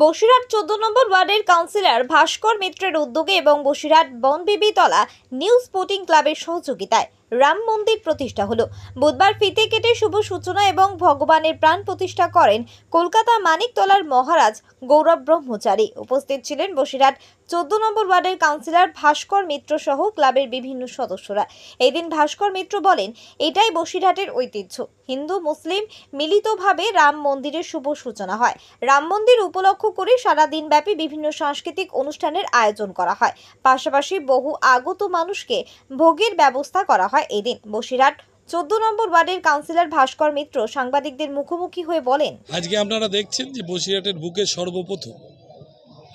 বসিরহাট ১৪ নম্বর ওয়ার্ডের কাউন্সিলর ভাস্কর মিত্রের উদ্যোগে এবং বসিরহাট বনবিবিতলা নিউ স্পোর্টিং ক্লাবের সহযোগিতায় রাম মন্দির প্রতিষ্ঠা হলো। বুধবার ফিতে কেটে শুভ সূচনা এবং ভগবানের প্রাণ প্রতিষ্ঠা করেন কলকাতা মানিকতলার মহারাজ গৌরব ব্রহ্মচারী। উপস্থিত ছিলেন বসিরহাট ১৪ নম্বর ওয়ার্ডের কাউন্সিলর ভাস্কর মিত্র সহ ক্লাবের বিভিন্ন সদস্যরা। এই দিন ভাস্কর মিত্র বলেন, এটাই বসিরহাটের ঐতিহ্য। হিন্দু মুসলিম মিলিতভাবে রাম মন্দিরের শুভ সূচনা হয়। রাম মন্দির উপলক্ষ করে সারা দিনব্যাপী বিভিন্ন সাংস্কৃতিক অনুষ্ঠানের আয়োজন করা হয়। পাশাপাশি বহু আগত মানুষকে ভোগের ব্যবস্থা করা হয়। এদিন বসিরহাট ১৪ নম্বর ওয়ার্ডের কাউন্সিলর ভাস্কর মিত্র সাংবাদিকদের মুখোমুখি হয়ে বলেন, আজকে আপনারা দেখছেন যে বসিরহাটের বুকে সর্বপ্রথম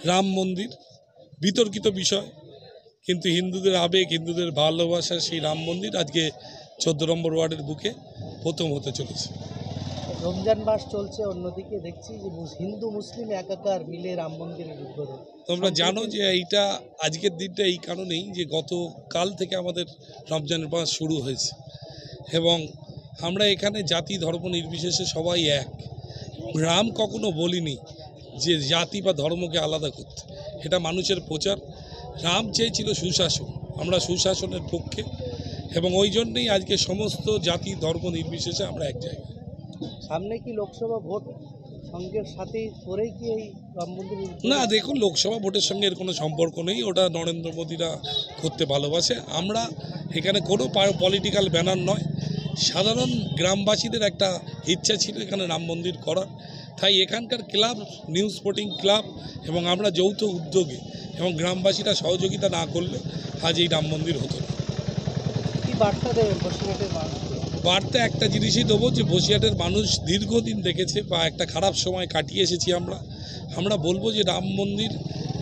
রাম মন্দির বিতর্কিত বিষয়, কিন্তু হিন্দুদের আবেগ, হিন্দুদের ভালোবাসার সেই রাম মন্দির আজকে ১৪ নম্বর ওয়ার্ডের বুকে প্রথম হতে চলেছে। রমজান মাস চলছে, অন্যদিকে দেখছি যে হিন্দু মুসলিম একাকার মিলে রাম মন্দিরের উদ্বোধন। তোমরা জানো যে এইটা আজকের দিনটা এই কারণেই যে গতকাল থেকে আমাদের রমজানের মাস শুরু হয়েছে এবং আমরা এখানে জাতি ধর্ম নির্বিশেষে সবাই এক। রাম কখনো বলিনি যে জাতি বা ধর্মকে আলাদা করতে, এটা মানুষের প্রচার। রাম চেয়েছিল সুশাসন, আমরা সুশাসনের পক্ষে এবং ওই জন্যেই আজকে সমস্ত জাতি ধর্ম নির্বিশেষে আমরা এক জায়গায়। সামনে কি লোকসভা ভোট সঙ্গের সাথে করেই কি এই রাম মন্দির? না, দেখুন, লোকসভা ভোটের সঙ্গে এর কোনো সম্পর্ক নেই, ওটা নরেন্দ্র মোদীরা করতে ভালোবাসে। আমরা এখানে কোনো পলিটিক্যাল ব্যানার নয়, সাধারণ গ্রামবাসীদের একটা ইচ্ছা ছিল এখানে রাম মন্দির করার, তাই এখানকার ক্লাব নিউ স্পোর্টিং ক্লাব এবং আমরা যৌথ উদ্যোগে এবং গ্রামবাসীরা সহযোগিতা না করলে আজ এই রাম মন্দির হতো না। কি বার্তা দেবেন বসিরহাটের মানুষকে? বার্তা একটা জিনিসই দেবো যে বসিরহাটের মানুষ দীর্ঘদিন দেখেছে বা একটা খারাপ সময় কাটিয়ে এসেছি আমরা বলবো যে রাম মন্দির,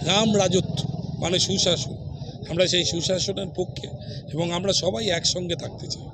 রাম রাজত্ব মানে সুশাসন, আমরা সেই সুশাসনের পক্ষে এবং আমরা সবাই একসঙ্গে থাকতে চাই।